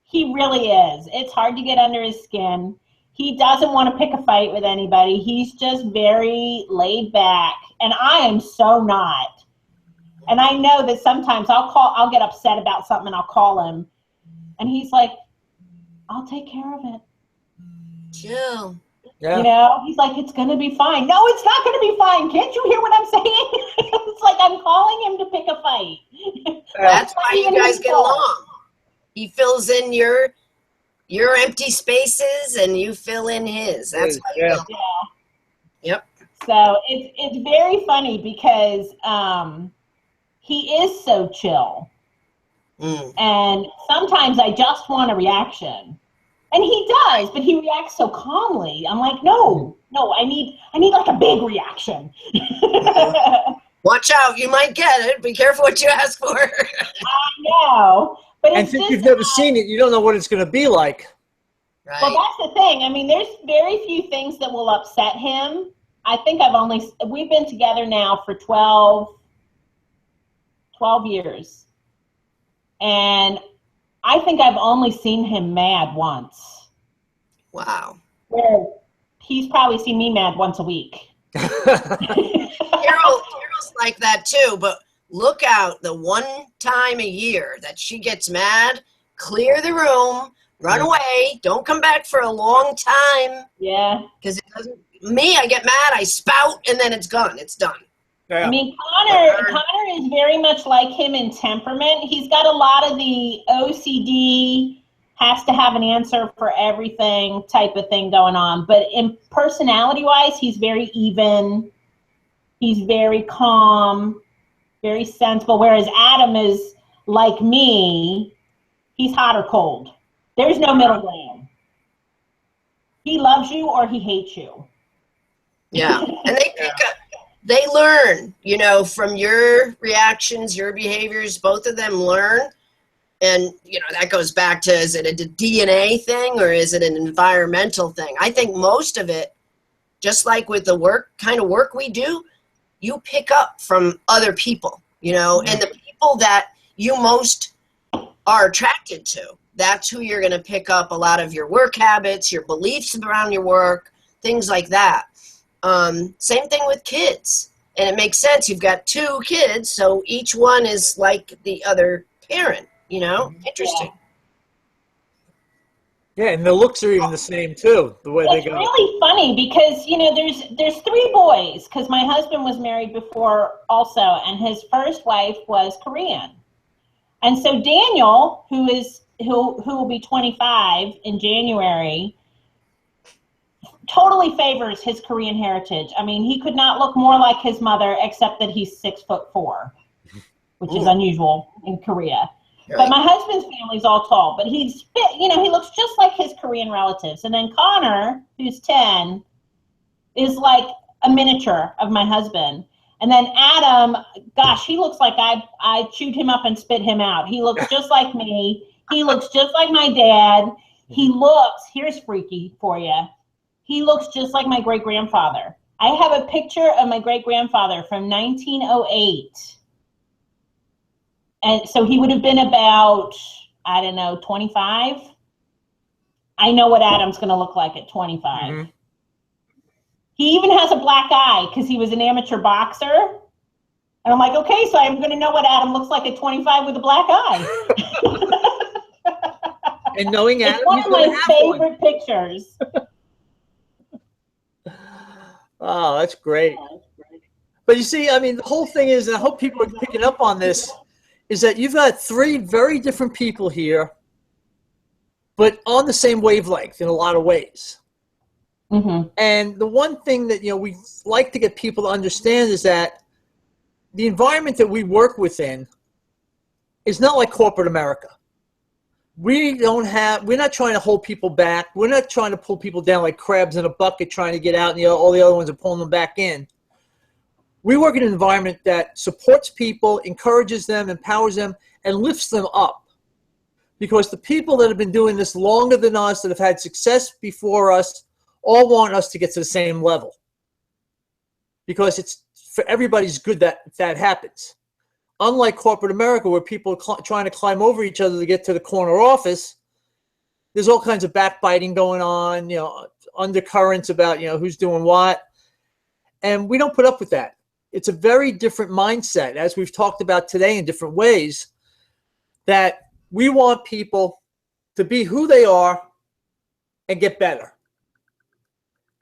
He really is. It's hard to get under his skin. He doesn't want to pick a fight with anybody. He's just very laid back, and I am so not. And I know that sometimes I'll get upset about something and I'll call him, and he's like, I'll take care of it. Chill. Yeah. He's like, it's going to be fine. No, it's not going to be fine. Can't you hear what I'm saying? It's like I'm calling him to pick a fight. That's why you guys get along. He fills in your empty spaces and you fill in his. That's why you get along. Yep. So it's very funny because he is so chill. And sometimes I just want a reaction. And he does, but he reacts so calmly. I'm like, no, I need like a big reaction. Watch out, you might get it. Be careful what you ask for. I know. But And since you've never seen it, you don't know what it's going to be like. Right. Well, that's the thing. I mean, there's very few things that will upset him. I think we've been together now for 12 years. And I think I've only seen him mad once. Wow. Where he's probably seen me mad once a week. Carol's like that too, but look out, the one time a year that she gets mad, clear the room, run away, don't come back for a long time. Yeah. Because it doesn't, I get mad, I spout, and then it's gone, it's done. Yeah. I mean, Connor is very much like him in temperament. He's got a lot of the OCD, has to have an answer for everything type of thing going on. But in personality-wise, he's very even. He's very calm, very sensible. Whereas Adam is like me. He's hot or cold. There's no middle ground. He loves you or he hates you. Yeah, and they learn, from your reactions, your behaviors, both of them learn. And, that goes back to, is it a DNA thing or is it an environmental thing? I think most of it, just like with the kind of work we do, you pick up from other people, and the people that you most are attracted to, that's who you're going to pick up a lot of your work habits, your beliefs around your work, things like that. Same thing with kids. And it makes sense. You've got 2 kids, so each one is like the other parent, Interesting. Yeah, and the looks are even the same, too, the way they go. It's really funny because, there's 3 boys, because my husband was married before also, and his first wife was Korean. And so Daniel, who will be 25 in January, totally favors his Korean heritage. I mean, he could not look more like his mother, except that he's 6'4", which is unusual in Korea. Right. But my husband's family's all tall, but he looks just like his Korean relatives. And then Connor, who's 10, is like a miniature of my husband. And then Adam, gosh, he looks like I chewed him up and spit him out. He looks just like me. He looks just like my dad. He looks, here's freaky for you. He looks just like my great-grandfather. I have a picture of my great-grandfather from 1908. And so he would have been about, I don't know, 25. I know what Adam's going to look like at 25. Mm-hmm. He even has a black eye because he was an amateur boxer. And I'm like, okay, so I'm going to know what Adam looks like at 25 with a black eye. And knowing Adam, it's one of my favorite pictures. Oh, that's great. But you see, I mean, the whole thing is, and I hope people are picking up on this, is that you've got three very different people here, but on the same wavelength in a lot of ways. Mm-hmm. And the one thing that, we like to get people to understand is that the environment that we work within is not like corporate America. We're not trying to hold people back. We're not trying to pull people down like crabs in a bucket trying to get out, and all the other ones are pulling them back in. We work in an environment that supports people, encourages them, empowers them, and lifts them up. Because the people that have been doing this longer than us, that have had success before us, all want us to get to the same level. Because it's for everybody's good that happens. Unlike corporate America, where people are trying to climb over each other to get to the corner office, there's all kinds of backbiting going on, undercurrents about, who's doing what. And we don't put up with that. It's a very different mindset, as we've talked about today in different ways, that we want people to be who they are and get better.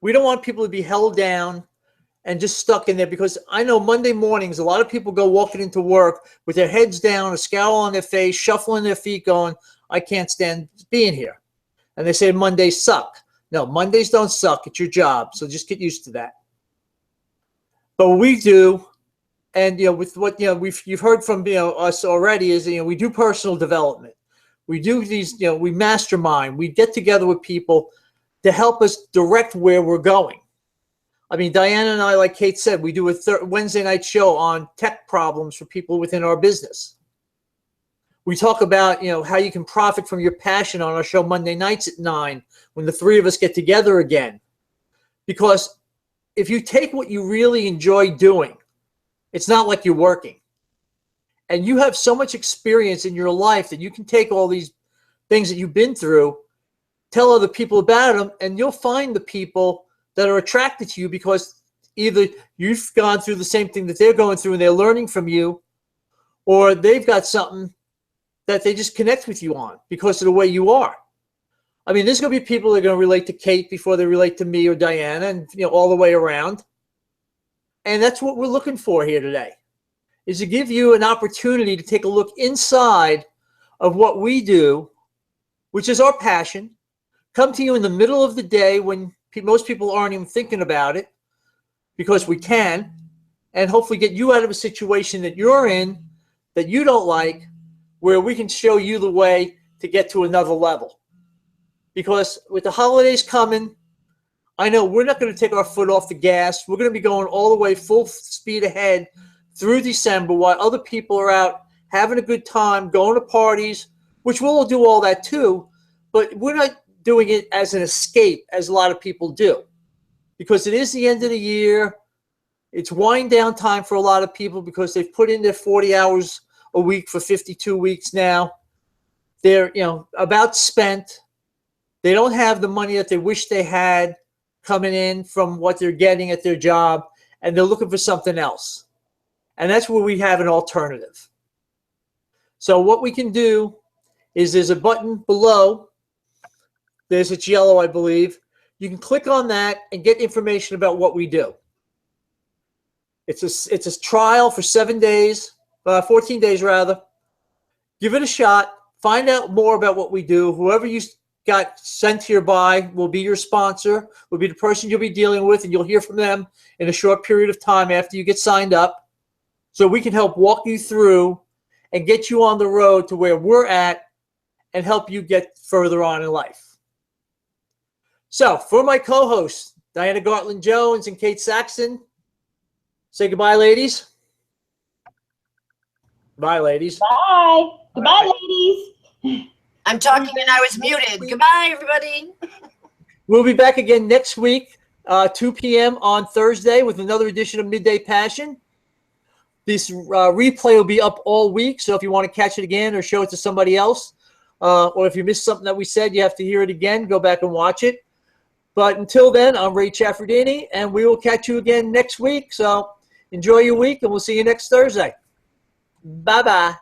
We don't want people to be held down and just stuck in there, because I know Monday mornings, a lot of people go walking into work with their heads down, a scowl on their face, shuffling their feet going, I can't stand being here. And they say Mondays suck. No, Mondays don't suck. It's your job. So just get used to that. But what we do, and with what you've heard from us already, is we do personal development. We do these, we mastermind. We get together with people to help us direct where we're going. I mean, Diana and I, like Cate said, we do a Wednesday night show on tech problems for people within our business. We talk about, how you can profit from your passion on our show Monday nights at 9, when the three of us get together again. Because if you take what you really enjoy doing, it's not like you're working. And you have so much experience in your life that you can take all these things that you've been through, tell other people about them, and you'll find the people that are attracted to you because either you've gone through the same thing that they're going through and they're learning from you, or they've got something that they just connect with you on because of the way you are. I mean, there's going to be people that are going to relate to Cate before they relate to me or Diana, and all the way around. And that's what we're looking for here today, is to give you an opportunity to take a look inside of what we do, which is our passion, come to you in the middle of the day when most people aren't even thinking about it, because we can, and hopefully get you out of a situation that you're in that you don't like, where we can show you the way to get to another level. Because with the holidays coming, I know we're not going to take our foot off the gas. We're going to be going all the way full speed ahead through December while other people are out having a good time, going to parties, which we'll do all that too, but we're not doing it as an escape as a lot of people do, because it is the end of the year. It's wind down time for a lot of people because they've put in their 40 hours a week for 52 weeks now. They're, about spent. They don't have the money that they wish they had coming in from what they're getting at their job, and they're looking for something else. And that's where we have an alternative. So what we can do is there's a button below. It's yellow, I believe. You can click on that and get information about what we do. It's a trial for 7 days, 14 days rather. Give it a shot. Find out more about what we do. Whoever you got sent here by will be your sponsor, will be the person you'll be dealing with, and you'll hear from them in a short period of time after you get signed up. So we can help walk you through and get you on the road to where we're at and help you get further on in life. So for my co-hosts, Diana Gartland Jones and Cate Saxton, say goodbye, ladies. Bye, ladies. Bye. Goodbye, ladies. I'm talking and I was muted. Goodbye, everybody. We'll be back again next week, 2 p.m. on Thursday with another edition of Midday Passion. This replay will be up all week, so if you want to catch it again or show it to somebody else, or if you missed something that we said, you have to hear it again, go back and watch it. But until then, I'm Ray Ciafardini, and we will catch you again next week. So enjoy your week, and we'll see you next Thursday. Bye-bye.